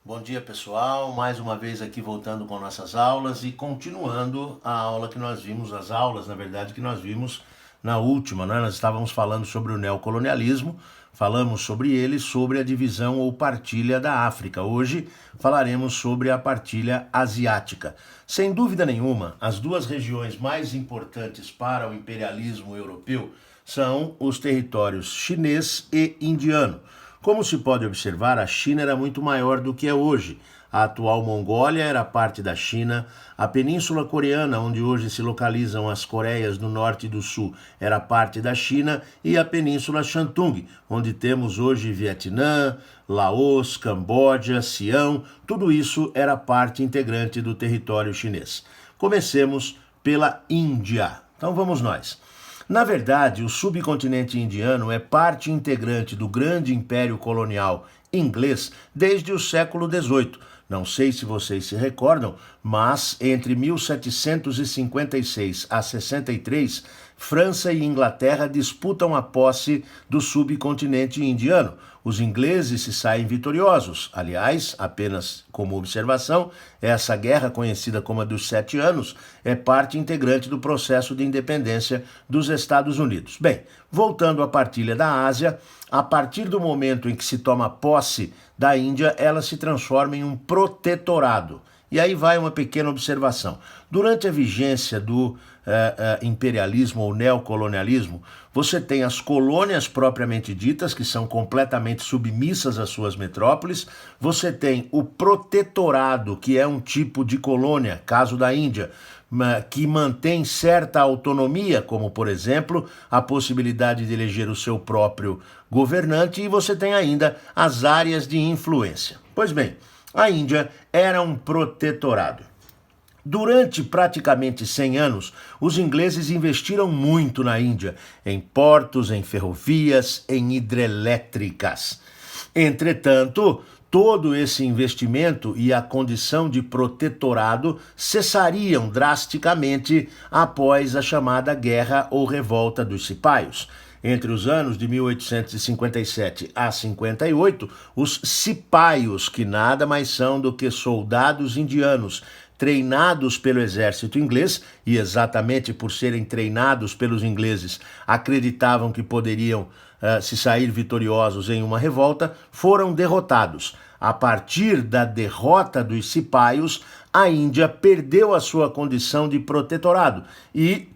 Bom dia, pessoal. Mais uma vez aqui voltando com nossas aulas e continuando a aula que nós vimos, as aulas, na verdade, que nós vimos na última, né? Nós estávamos falando sobre o neocolonialismo, falamos sobre ele, sobre a divisão ou partilha da África. Hoje falaremos sobre a partilha asiática. Sem dúvida nenhuma, as duas regiões mais importantes para o imperialismo europeu são os territórios chinês e indiano. Como se pode observar, a China era muito maior do que é hoje. A atual Mongólia era parte da China, a Península Coreana, onde hoje se localizam as Coreias do Norte e do Sul, era parte da China, e a Península Shantung, onde temos hoje Vietnã, Laos, Camboja, Sião, tudo isso era parte integrante do território chinês. Comecemos pela Índia. Então vamos nós. Na verdade, o subcontinente indiano é parte integrante do grande império colonial inglês desde o século XVIII. Não sei se vocês se recordam, mas entre 1756 a 63, França e Inglaterra disputam a posse do subcontinente indiano. Os ingleses se saem vitoriosos. Aliás, apenas como observação, essa guerra, conhecida como a dos 7 anos, é parte integrante do processo de independência dos Estados Unidos. Bem, voltando à partilha da Ásia, a partir do momento em que se toma posse da Índia, ela se transforma em um protetorado. E aí vai uma pequena observação. Durante a vigência do imperialismo ou neocolonialismo, você tem as colônias propriamente ditas, que são completamente submissas às suas metrópoles. Você tem o protetorado, que é um tipo de colônia, caso da Índia, que mantém certa autonomia, como, por exemplo, a possibilidade de eleger o seu próprio governante, e você tem ainda as áreas de influência. Pois bem, a Índia era um protetorado. Durante praticamente 100 anos, os ingleses investiram muito na Índia, em portos, em ferrovias, em hidrelétricas. Entretanto, todo esse investimento e a condição de protetorado cessariam drasticamente após a chamada Guerra ou Revolta dos Cipaios. Entre os anos de 1857 a 58, os cipaios, que nada mais são do que soldados indianos treinados pelo exército inglês, e exatamente por serem treinados pelos ingleses, acreditavam que poderiam se sair vitoriosos em uma revolta, foram derrotados. A partir da derrota dos cipaios, a Índia perdeu a sua condição de protetorado e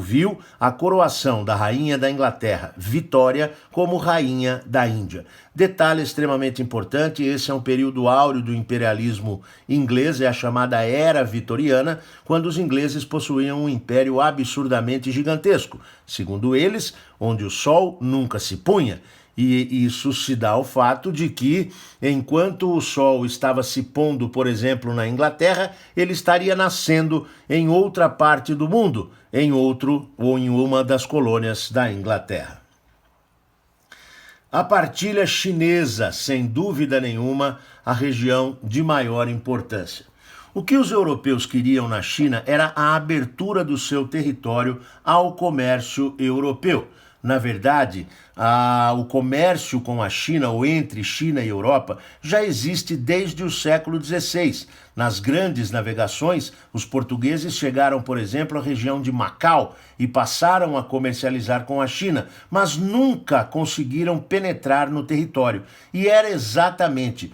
viu a coroação da rainha da Inglaterra, Vitória, como rainha da Índia. Detalhe extremamente importante, esse é um período áureo do imperialismo inglês, é a chamada Era Vitoriana, quando os ingleses possuíam um império absurdamente gigantesco, segundo eles, onde o sol nunca se punha. E isso se dá ao fato de que, enquanto o sol estava se pondo, por exemplo, na Inglaterra, ele estaria nascendo em outra parte do mundo, em outro ou em uma das colônias da Inglaterra. A partilha chinesa, sem dúvida nenhuma, a região de maior importância. O que os europeus queriam na China era a abertura do seu território ao comércio europeu. Na verdade, o comércio com a China, ou entre China e Europa, já existe desde o século XVI. Nas grandes navegações, os portugueses chegaram, por exemplo, à região de Macau e passaram a comercializar com a China, mas nunca conseguiram penetrar no território. E era exatamente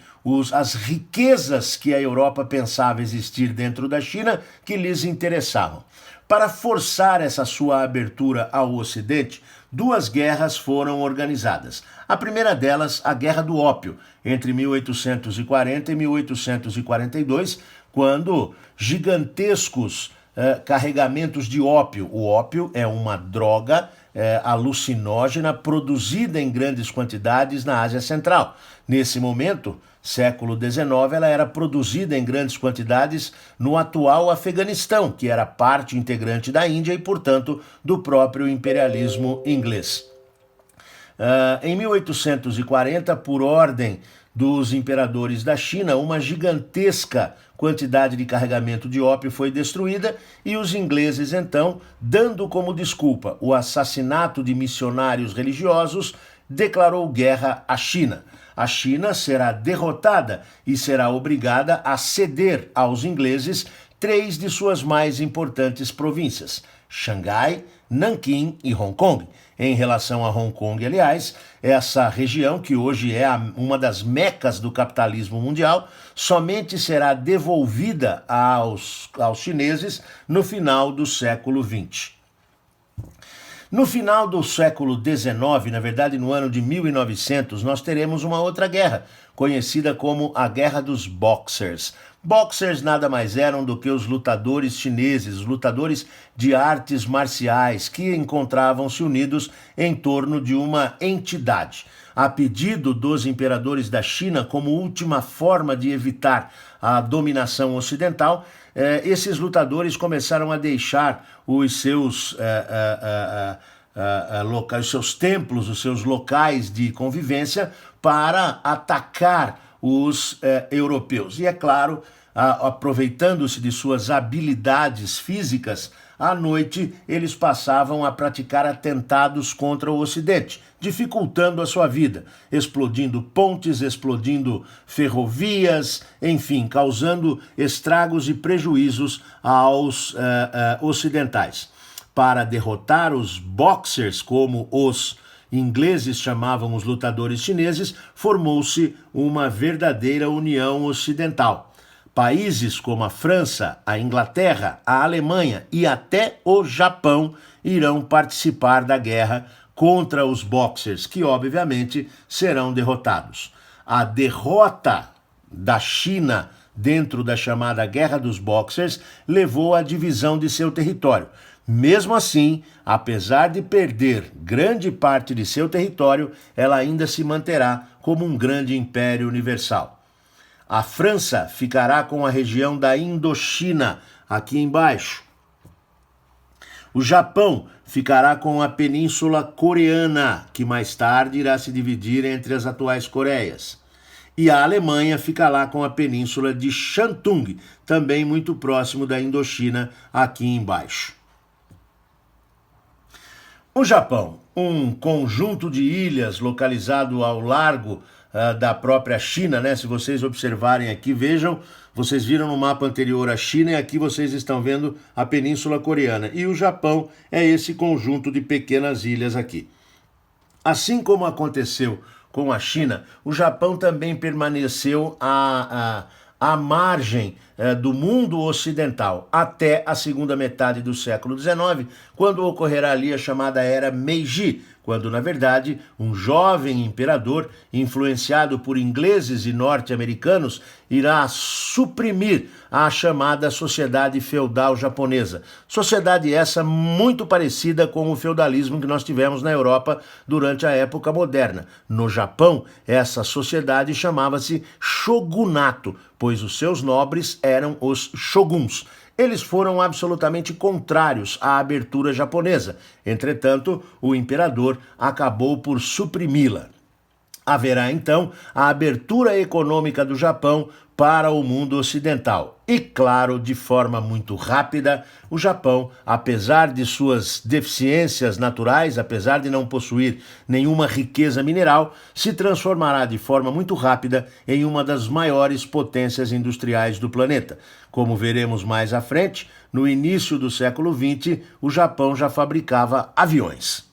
as riquezas que a Europa pensava existir dentro da China que lhes interessavam. Para forçar essa sua abertura ao Ocidente, duas guerras foram organizadas. A primeira delas, a Guerra do Ópio, entre 1840 e 1842, quando gigantescos carregamentos de ópio. O ópio é uma droga alucinógena produzida em grandes quantidades na Ásia Central. Nesse momento, século XIX, ela era produzida em grandes quantidades no atual Afeganistão, que era parte integrante da Índia e, portanto, do próprio imperialismo inglês. Em 1840, por ordem dos imperadores da China, uma gigantesca quantidade de carregamento de ópio foi destruída e os ingleses, então, dando como desculpa o assassinato de missionários religiosos, declarou guerra à China. a China será derrotada e será obrigada a ceder aos ingleses 3 de suas mais importantes províncias, Xangai, Nanquim e Hong Kong. Em relação a Hong Kong, aliás, essa região, que hoje é uma das mecas do capitalismo mundial, somente será devolvida aos chineses no final do século XX. No final do século XIX, na verdade no ano de 1900, nós teremos uma outra guerra, conhecida como a Guerra dos Boxers. Boxers nada mais eram do que os lutadores chineses, os lutadores de artes marciais, que encontravam-se unidos em torno de uma entidade. A pedido dos imperadores da China, como última forma de evitar a dominação ocidental, esses lutadores começaram a deixar os seus locais, os seus templos, os seus locais de convivência para atacar os europeus. E é claro, aproveitando-se de suas habilidades físicas, à noite eles passavam a praticar atentados contra o Ocidente, dificultando a sua vida, explodindo pontes, explodindo ferrovias, enfim, causando estragos e prejuízos aos ocidentais. Para derrotar os Boxers, como os ingleses chamavam os lutadores chineses, formou-se uma verdadeira união ocidental. Países como a França, a Inglaterra, a Alemanha e até o Japão irão participar da guerra contra os Boxers, que obviamente serão derrotados. A derrota da China dentro da chamada Guerra dos Boxers levou à divisão de seu território. Mesmo assim, apesar de perder grande parte de seu território, ela ainda se manterá como um grande império universal. A França ficará com a região da Indochina, aqui embaixo. O Japão ficará com a Península Coreana, que mais tarde irá se dividir entre as atuais Coreias. E a Alemanha ficará com a Península de Shantung, também muito próximo da Indochina, aqui embaixo. O Japão, um conjunto de ilhas localizado ao largo da própria China, né? Se vocês observarem aqui, vejam, vocês viram no mapa anterior a China e aqui vocês estão vendo a Península Coreana. E o Japão é esse conjunto de pequenas ilhas aqui. Assim como aconteceu com a China, o Japão também permaneceu à margem do mundo ocidental até a segunda metade do século XIX, quando ocorrerá ali a chamada Era Meiji, quando, na verdade, um jovem imperador, influenciado por ingleses e norte-americanos, irá suprimir a chamada sociedade feudal japonesa. Sociedade essa muito parecida com o feudalismo que nós tivemos na Europa durante a época moderna. No Japão, essa sociedade chamava-se shogunato, pois os seus nobres eram os shoguns. Eles foram absolutamente contrários à abertura japonesa. Entretanto, o imperador acabou por suprimi-la. Haverá, então, a abertura econômica do Japão para o mundo ocidental. E, claro, de forma muito rápida, o Japão, apesar de suas deficiências naturais, apesar de não possuir nenhuma riqueza mineral, se transformará de forma muito rápida em uma das maiores potências industriais do planeta. Como veremos mais à frente, no início do século XX, o Japão já fabricava aviões.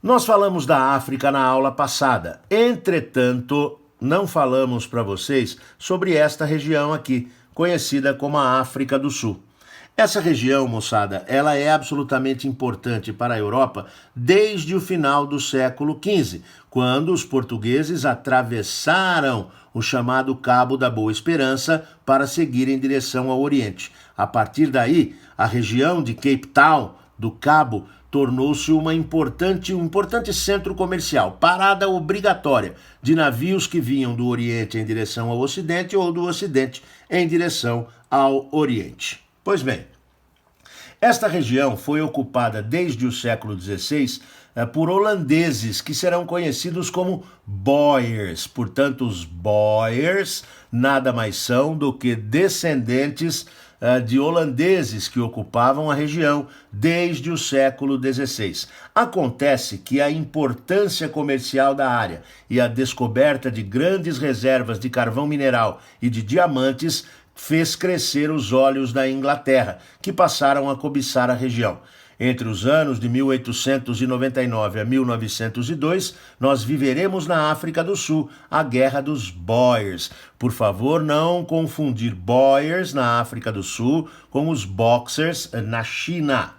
Nós falamos da África na aula passada. Entretanto, não falamos para vocês sobre esta região aqui, conhecida como a África do Sul. Essa região, moçada, ela é absolutamente importante para a Europa desde o final do século XV, quando os portugueses atravessaram o chamado Cabo da Boa Esperança para seguir em direção ao Oriente. A partir daí, a região de Cape Town, do Cabo, tornou-se um importante centro comercial, parada obrigatória de navios que vinham do Oriente em direção ao Ocidente ou do Ocidente em direção ao Oriente. Pois bem, esta região foi ocupada desde o século XVI por holandeses, que serão conhecidos como Boers. Portanto, os Boers nada mais são do que descendentes de holandeses que ocupavam a região desde o século XVI. Acontece que a importância comercial da área e a descoberta de grandes reservas de carvão mineral e de diamantes fez crescer os olhos da Inglaterra, que passaram a cobiçar a região. Entre os anos de 1899 a 1902, nós viveremos na África do Sul a Guerra dos Boers. Por favor, não confundir Boers na África do Sul com os Boxers na China.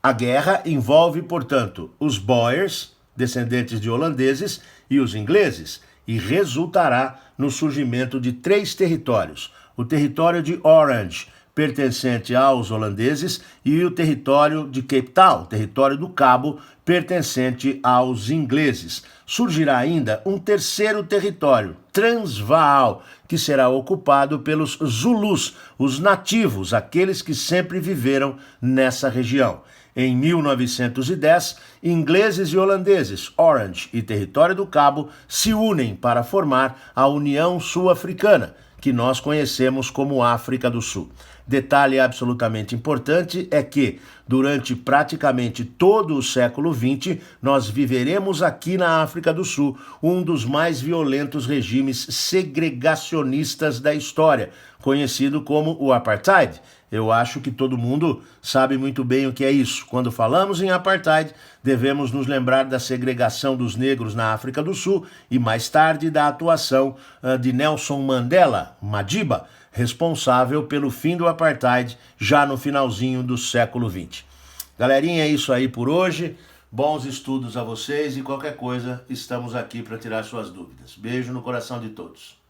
A guerra envolve, portanto, os Boers, descendentes de holandeses, e os ingleses, e resultará no surgimento de 3 territórios. O território de Orange, pertencente aos holandeses, e o território de Cape Town, território do Cabo, pertencente aos ingleses. Surgirá ainda um terceiro território, Transvaal, que será ocupado pelos Zulus, os nativos, aqueles que sempre viveram nessa região. Em 1910, ingleses e holandeses, Orange e Território do Cabo, se unem para formar a União Sul-Africana, que nós conhecemos como África do Sul. Detalhe absolutamente importante é que, durante praticamente todo o século XX, nós viveremos aqui na África do Sul um dos mais violentos regimes segregacionistas da história, conhecido como o Apartheid. Eu acho que todo mundo sabe muito bem o que é isso. Quando falamos em Apartheid, devemos nos lembrar da segregação dos negros na África do Sul e, mais tarde, da atuação de Nelson Mandela, Madiba, responsável pelo fim do Apartheid já no finalzinho do século XX. Galerinha, é isso aí por hoje. Bons estudos a vocês e qualquer coisa, estamos aqui para tirar suas dúvidas. Beijo no coração de todos.